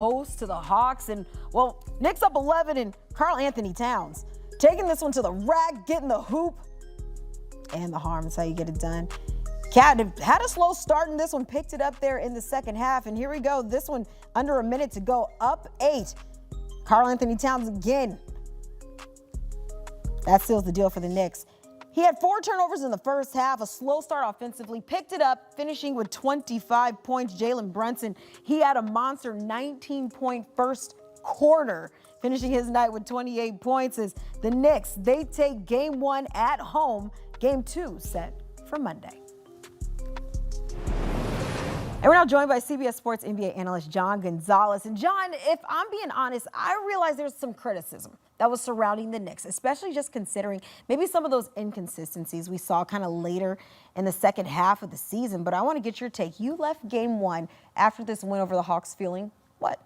host to the Hawks. And, well, Knicks up 11 and Karl Anthony Towns taking this one to the rack, getting the hoop. And the harm is how you get it done. Cat had a slow start in this one, picked it up there in the second half. And here we go. This one under a minute to go, up 8. Karl Anthony Towns again. That seals the deal for the Knicks. He had 4 turnovers in the first half, a slow start offensively, picked it up, finishing with 25 points. Jalen Brunson, he had a monster 19-point first quarter, finishing his night with 28 points as the Knicks, they take game 1 at home, game 2 set for Monday. And we're now joined by CBS Sports NBA analyst John Gonzalez. And John, if I'm being honest, I realize there's some criticism that was surrounding the Knicks, especially just considering maybe some of those inconsistencies we saw kind of later in the second half of the season. But I want to get your take. You left game 1 after this win over the Hawks feeling what?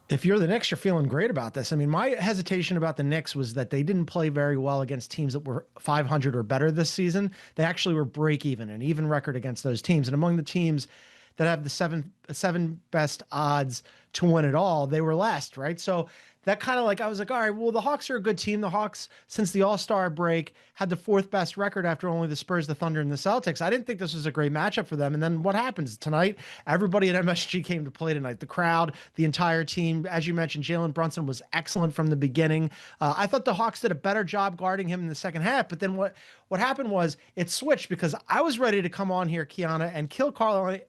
If you're the Knicks, you're feeling great about this. I mean, my hesitation about the Knicks was that they didn't play very well against teams that were 500 or better this season. They actually were break even, an even record against those teams. And among the teams that have the seven best odds to win it all, they were last, right? So that kind of like, I was like, all right, well, the Hawks are a good team. The Hawks, since the All-Star break, had the 4th best record after only the Spurs, the Thunder, and the Celtics. I didn't think this was a great matchup for them. And then what happens tonight? Everybody at MSG came to play tonight. The crowd, the entire team. As you mentioned, Jalen Brunson was excellent from the beginning. I thought the Hawks did a better job guarding him in the second half. But then what happened was it switched, because I was ready to come on here, Kiana, and kill Karl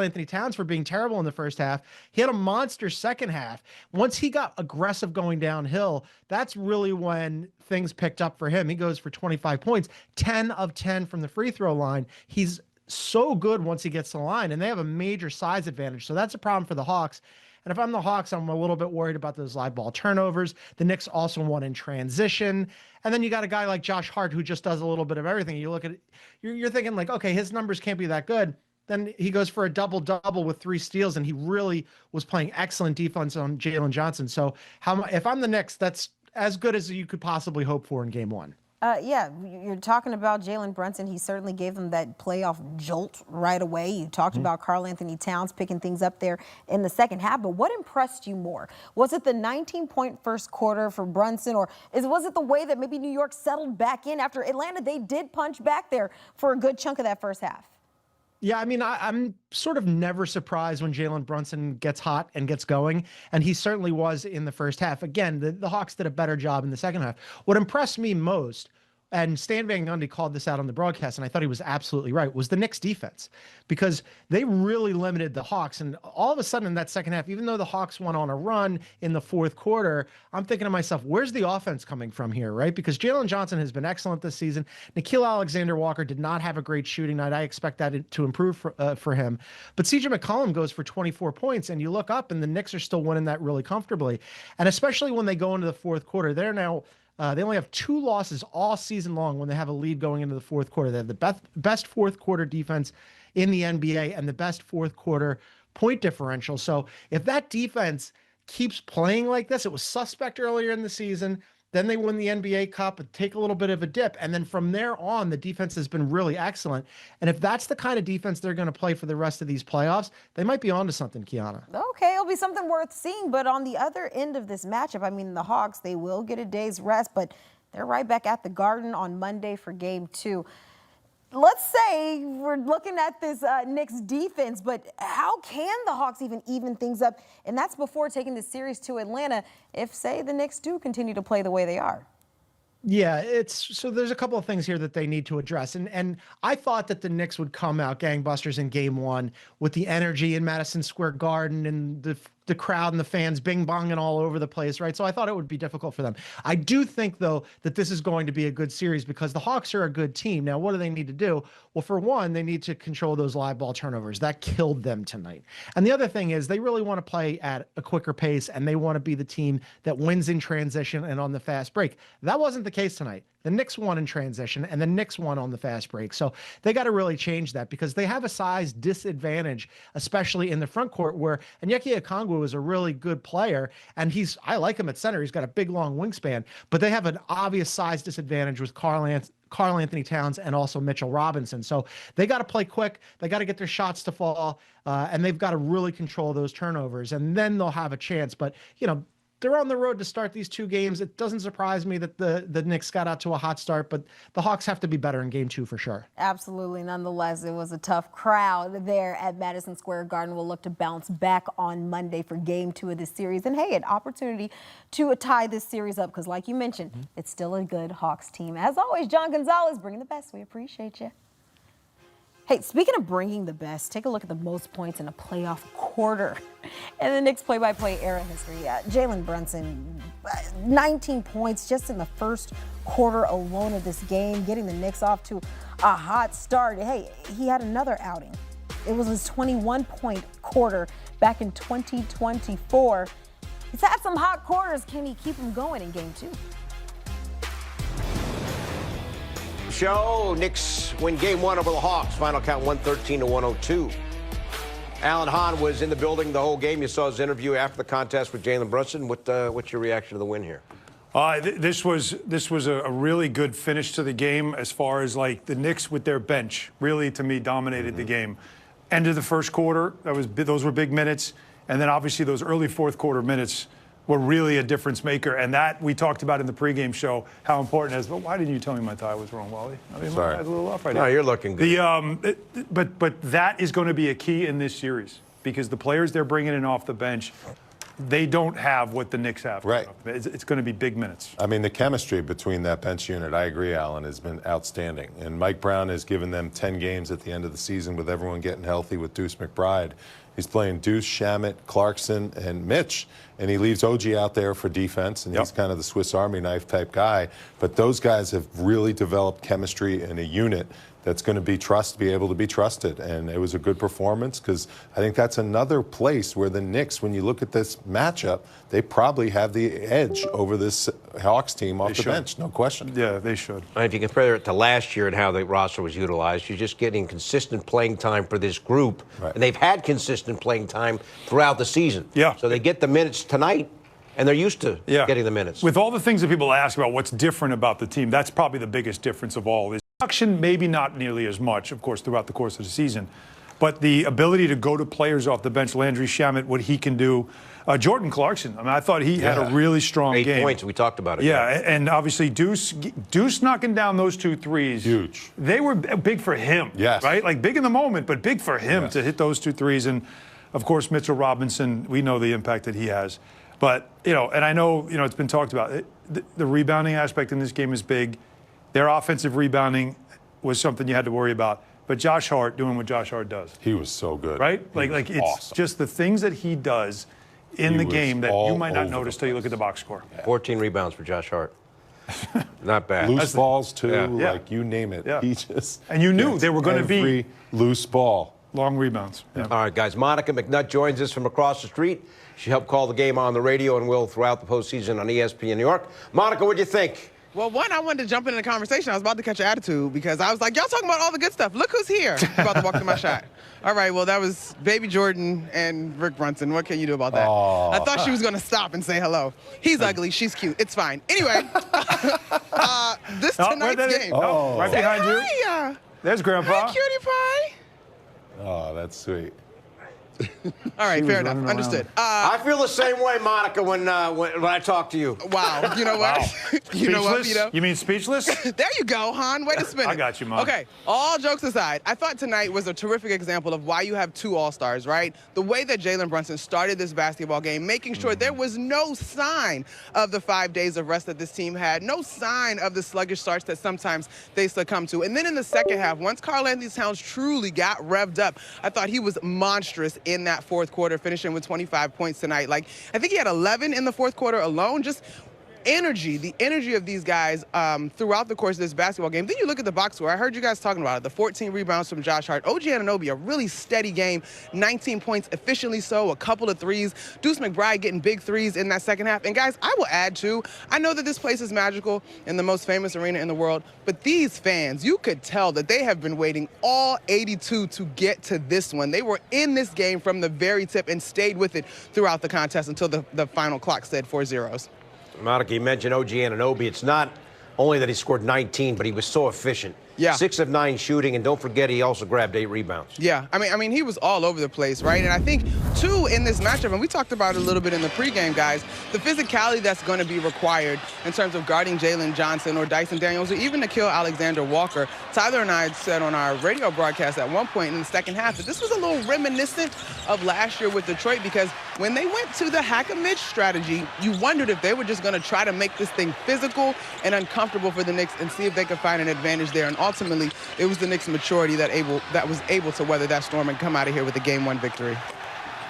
Anthony Towns for being terrible in the first half. He had a monster second half. Once he got aggressive going downhill, that's really when things picked up for him. He goes for 25 points, 10 of 10 from the free throw line. He's so good once he gets to the line, and they have a major size advantage. So that's a problem for the Hawks. And if I'm the Hawks, I'm a little bit worried about those live ball turnovers. The Knicks also won in transition. And then you got a guy like Josh Hart who just does a little bit of everything. You look at it, you're thinking like, okay, his numbers can't be that good. Then he goes for a double-double with 3 steals, and he really was playing excellent defense on Jalen Johnson. So if I'm the Knicks, that's as good as you could possibly hope for in game 1. Yeah, you're talking about Jalen Brunson. He certainly gave them that playoff jolt right away. You talked about Karl Anthony Towns picking things up there in the second half. But what impressed you more? Was it the 19-point first quarter for Brunson, or was it the way that maybe New York settled back in after Atlanta? They did punch back there for a good chunk of that first half. Yeah, I mean, I'm sort of never surprised when Jalen Brunson gets hot and gets going, and he certainly was in the first half. Again, the Hawks did a better job in the second half. What impressed me most, and Stan Van Gundy called this out on the broadcast, and I thought he was absolutely right, was the Knicks defense, because they really limited the Hawks. And all of a sudden in that second half, even though the Hawks went on a run in the fourth quarter, I'm thinking to myself, where's the offense coming from here, right? Because Jalen Johnson has been excellent this season. Nickeil Alexander-Walker did not have a great shooting night. I expect that to improve for him. But CJ McCollum goes for 24 points, and you look up, and the Knicks are still winning that really comfortably. And especially when they go into the fourth quarter, they're now they only have 2 losses all season long when they have a lead going into the fourth quarter. They have the best fourth quarter defense in the NBA and the best fourth quarter point differential. So if that defense keeps playing like this, it was suspect earlier in the season. Then they win the NBA Cup and take a little bit of a dip. And then from there on, the defense has been really excellent. And if that's the kind of defense they're going to play for the rest of these playoffs, they might be onto something, Kiana. Okay, it'll be something worth seeing. But on the other end of this matchup, I mean, the Hawks, they will get a day's rest, but they're right back at the Garden on Monday for game 2. Let's say we're looking at this Knicks defense, but how can the Hawks even things up? And that's before taking the series to Atlanta if, say, the Knicks do continue to play the way they are. Yeah, so there's a couple of things here that they need to address. And I thought that the Knicks would come out gangbusters in game 1 with the energy in Madison Square Garden and the crowd and the fans bing-bonging all over the place, right? So I thought it would be difficult for them. I do think, though, that this is going to be a good series because the Hawks are a good team. Now, what do they need to do? Well, for one, they need to control those live ball turnovers. That killed them tonight. And the other thing is they really want to play at a quicker pace, and they want to be the team that wins in transition and on the fast break. That wasn't the case tonight. The Knicks won in transition, and the Knicks won on the fast break. So they got to really change that because they have a size disadvantage, especially in the front court where Onyeka Okongwu is a really good player, and I like him at center. He's got a big, long wingspan, but they have an obvious size disadvantage with Karl Anthony Towns and also Mitchell Robinson. So they got to play quick. They got to get their shots to fall, and they've got to really control those turnovers, and then they'll have a chance. But, they're on the road to start these 2 games. It doesn't surprise me that the Knicks got out to a hot start, but the Hawks have to be better in game 2 for sure. Absolutely. Nonetheless, it was a tough crowd there at Madison Square Garden. We'll look to bounce back on Monday for game 2 of this series. And hey, an opportunity to tie this series up because like you mentioned, it's still a good Hawks team. As always, John Gonzalez bringing the best. We appreciate you. Hey, speaking of bringing the best, take a look at the most points in a playoff quarter in the Knicks play-by-play era history. Jalen Brunson, 19 points just in the first quarter alone of this game, getting the Knicks off to a hot start. Hey, he had another outing. It was his 21-point quarter back in 2024. He's had some hot quarters. Can he keep him going in game 2? Show. Knicks win game 1 over the Hawks. Final count 113-102. Alan Hahn was in the building the whole game. You saw his interview after the contest with Jalen Brunson. What's your reaction to the win here? This was a really good finish to the game as far as like the Knicks with their bench really to me dominated the game. End of the first quarter, those were big minutes, and then obviously those early fourth quarter minutes were really a difference maker, and that we talked about in the pregame show how important it is. But why didn't you tell me my tie was wrong, Wally? I mean, Sorry. my tie's a little off right now. No, you're looking good. But that is going to be a key in this series because the players they're bringing in off the bench, they don't have what the Knicks have. Right. It's going to be big minutes. I mean, the chemistry between that bench unit, I agree, Alan, has been outstanding. And Mike Brown has given them 10 games at the end of the season with everyone getting healthy with Deuce McBride. He's playing Deuce, Shamet, Clarkson, and Mitch. And he leaves OG out there for defense, and he's kind of the Swiss Army knife type guy. But those guys have really developed chemistry in a unit that's going to be able to be trusted. And it was a good performance because I think that's another place where the Knicks, when you look at this matchup, they probably have the edge over this Hawks team off the bench, no question. Yeah, they should. And if you compare it to last year and how the roster was utilized, you're just getting consistent playing time for this group. Right. And they've had consistent playing time throughout the season. Yeah. So they get the minutes tonight, and they're used to getting the minutes. With all the things that people ask about what's different about the team, that's probably the biggest difference of all. Is production, maybe not nearly as much, of course, throughout the course of the season. But the ability to go to players off the bench, Landry Shamet, what he can do. Jordan Clarkson, I mean, I thought he had a really strong 8 game. 8 points, we talked about it. Yeah, and obviously Deuce knocking down those 2 threes. Huge. They were big for him. Yes. Right? Like big in the moment, but big for him to hit those 2 threes. And, of course, Mitchell Robinson, we know the impact that he has. But, and I know, it's been talked about. The rebounding aspect in this game is big. Their offensive rebounding was something you had to worry about. But Josh Hart doing what Josh Hart does. He was so good. Right? Like it's awesome. Just the things that he does in the game that you might not notice till you look at the box score. 14 rebounds for Josh Hart. Not bad. Loose balls, too, Yeah. like you name it. Yeah. He just And you knew they were going to be every loose ball. long rebounds. Yeah. All right, guys. Monica McNutt joins us from across the street. She helped call the game on the radio and will throughout the postseason on ESPN New York. Monica, what do you think? Well, one, I wanted to jump into the conversation. I was about to catch your attitude because I was like, y'all talking about all the good stuff. Look who's here. About to walk through my shot. All right, well, that was Baby Jordan and Rick Brunson. What can you do about that? I thought she was going to stop and say hello. He's ugly. She's cute. It's fine. Anyway, this tonight's game. Right behind you. Hi. There's Grandpa. Hi, cutie pie. Oh, that's sweet. All right, fair enough. Understood. I feel the same way, Monica, when I talk to you. Wow. You know what? You know what, Vito? You mean speechless? There you go, Han. Wait a minute. I got you, Mom. Okay, all jokes aside, I thought tonight was a terrific example of why you have 2 All-Stars, right? The way that Jalen Brunson started this basketball game, making sure there was no sign of the 5 days of rest that this team had, no sign of the sluggish starts that sometimes they succumb to. And then in the second half, once Karl Anthony Towns truly got revved up, I thought he was monstrous in that fourth quarter, finishing with 25 points tonight. Like, I think he had 11 in the fourth quarter alone. Just energy of these guys throughout the course of this basketball game. Then you look at the box score. I heard you guys talking about it. The 14 rebounds from Josh Hart. OG Anunoby, a really steady game, 19 points, efficiently so, a couple of threes. Deuce McBride getting big threes in that second half. And guys, I will add too, I know that this place is magical and the most famous arena in the world, but these fans, you could tell that they have been waiting all 82 to get to this one. They were in this game from the very tip and stayed with it throughout the contest until the final clock said 4 zeros. Monica, you mentioned OG Anunoby. It's not only that he scored 19, but he was so efficient. Yeah. 6 of 9 shooting, and don't forget he also grabbed 8 rebounds. Yeah, I mean, he was all over the place, right? And I think, too, in this matchup, and we talked about it a little bit in the pregame, guys, the physicality that's going to be required in terms of guarding Jalen Johnson or Dyson Daniels or even Nickeil Alexander-Walker. Tyler and I said on our radio broadcast at one point in the second half that this was a little reminiscent of last year with Detroit, because when they went to the hack-a-Mitch strategy, you wondered if they were just going to try to make this thing physical and uncomfortable for the Knicks and see if they could find an advantage there. And ultimately, it was the Knicks' maturity that was able to weather that storm and come out of here with a Game 1 victory.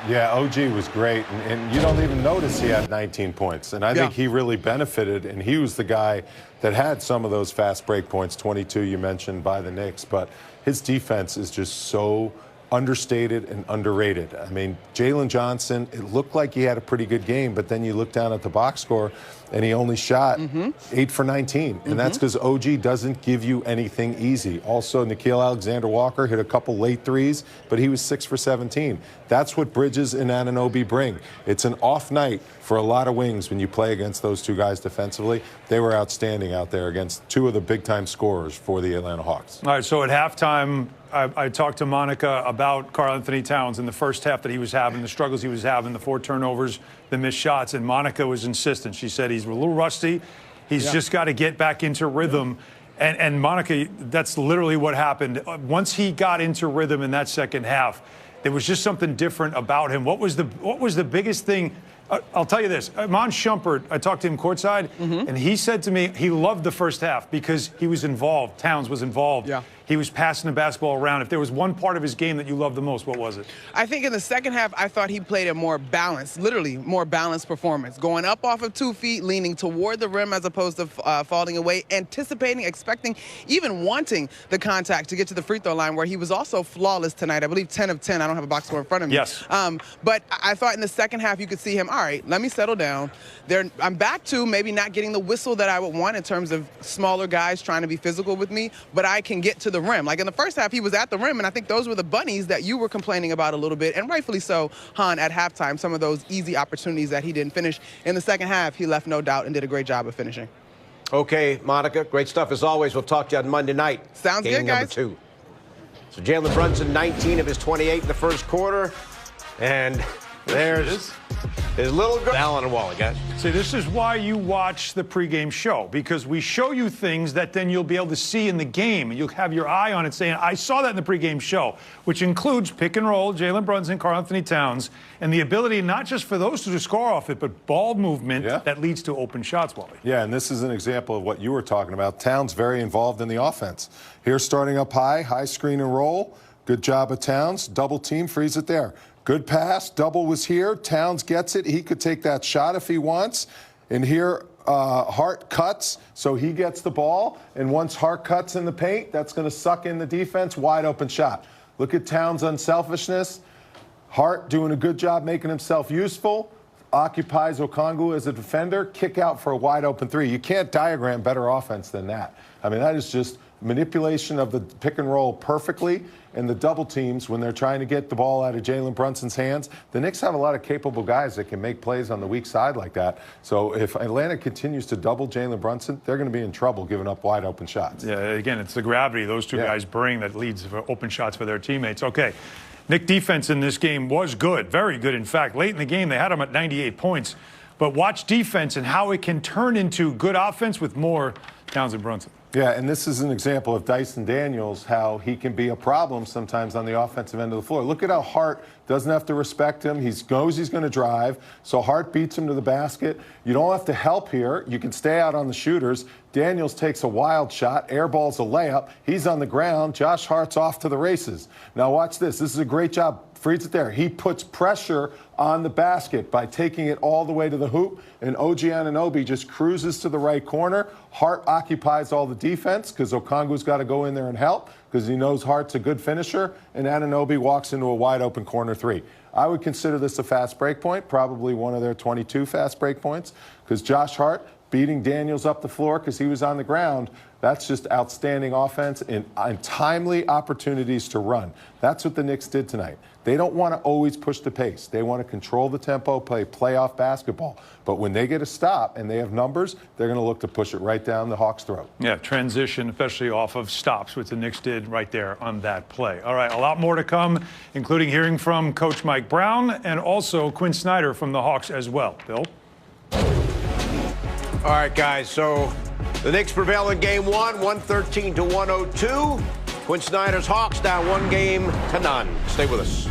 Yeah, OG was great, and you don't even notice he had 19 points. And I think he really benefited, and he was the guy that had some of those fast break points, 22 you mentioned, by the Knicks. But his defense is just so understated and underrated. I mean, Jalen Johnson, it looked like he had a pretty good game, but then you look down at the box score, and he only shot 8 for 19. And that's because OG doesn't give you anything easy. Also, Nickeil Alexander-Walker hit a couple late threes, but he was 6 for 17. That's what Bridges and Anunoby bring. It's an off night for a lot of wings when you play against those two guys defensively. They were outstanding out there against two of the big-time scorers for the Atlanta Hawks. All right, so at halftime, I talked to Monica about Karl-Anthony Towns in the first half that he was having, the struggles he was having, the 4 turnovers, the missed shots, and Monica was insistent. She said he's a little rusty. He's just got to get back into rhythm. And Monica, that's literally what happened. Once he got into rhythm in that second half, there was just something different about him. What was the biggest thing? I'll tell you this. Iman Shumpert, I talked to him courtside, and he said to me he loved the first half because he was involved. Towns was involved. Yeah. He was passing the basketball around. If there was one part of his game that you loved the most, what was it? I think in the second half, I thought he played a more balanced, literally more balanced performance. Going up off of 2 feet, leaning toward the rim as opposed to falling away, anticipating, expecting, even wanting the contact to get to the free throw line, where he was also flawless tonight. I believe 10 of 10. I don't have a box score in front of me. Yes. But I thought in the second half, you could see him, all right, let me settle down. I'm back to maybe not getting the whistle that I would want in terms of smaller guys trying to be physical with me, but I can get to the rim. Like in the first half, he was at the rim, and I think those were the bunnies that you were complaining about a little bit, and rightfully so, Han, at halftime, some of those easy opportunities that he didn't finish. In the second half, he left no doubt and did a great job of finishing. Okay, Monica, great stuff as always. We'll talk to you on Monday night. Sounds game good, guys. Number 2. So Jalen Brunson, 19 of his 28 in the first quarter, and there's his little girl. Allen and Wally, guys. See, this is why you watch the pregame show, because we show you things that then you'll be able to see in the game. And you'll have your eye on it saying, I saw that in the pregame show, which includes pick and roll, Jalen Brunson, Karl-Anthony Towns, and the ability not just for those two to score off it, but ball movement that leads to open shots, Wally. Yeah, and this is an example of what you were talking about. Towns very involved in the offense. Here starting up high screen and roll. Good job of Towns. Double team, freeze it there. Good pass. Double was here. Towns gets it. He could take that shot if he wants. And here, Hart cuts, so he gets the ball. And once Hart cuts in the paint, that's going to suck in the defense. Wide open shot. Look at Towns' unselfishness. Hart doing a good job making himself useful. Occupies Okongwu as a defender. Kick out for a wide open 3. You can't diagram better offense than that. I mean, that is just manipulation of the pick and roll perfectly. And the double teams, when they're trying to get the ball out of Jalen Brunson's hands, the Knicks have a lot of capable guys that can make plays on the weak side like that. So if Atlanta continues to double Jalen Brunson, they're going to be in trouble giving up wide open shots. Yeah, again, it's the gravity those two guys bring that leads to open shots for their teammates. Okay, Knick defense in this game was good, very good. In fact, late in the game, they had them at 98 points. But watch defense and how it can turn into good offense with more Towns and Brunson. Yeah, and this is an example of Dyson Daniels, how he can be a problem sometimes on the offensive end of the floor. Look at how Hart doesn't have to respect him. He knows he's going to drive, so Hart beats him to the basket. You don't have to help here. You can stay out on the shooters. Daniels takes a wild shot, airballs a layup. He's on the ground. Josh Hart's off to the races. Now watch this. This is a great job Freeds it there. He puts pressure on the basket by taking it all the way to the hoop, and OG Anunoby just cruises to the right corner. Hart occupies all the defense because Okongwu's got to go in there and help because he knows Hart's a good finisher, and Anunoby walks into a wide-open corner three. I would consider this a fast break point, probably one of their 22 fast break points, because Josh Hart beating Daniels up the floor because he was on the ground. That's just outstanding offense and timely opportunities to run. That's what the Knicks did tonight. They don't want to always push the pace. They want to control the tempo, play playoff basketball. But when they get a stop and they have numbers, they're going to look to push it right down the Hawks' throat. Yeah, transition, especially off of stops, which the Knicks did right there on that play. All right, a lot more to come, including hearing from Coach Mike Brown and also Quinn Snyder from the Hawks as well. Bill? All right, guys, so the Knicks prevail in game one, 113-102. Quinn Snyder's Hawks down 1-0. Stay with us.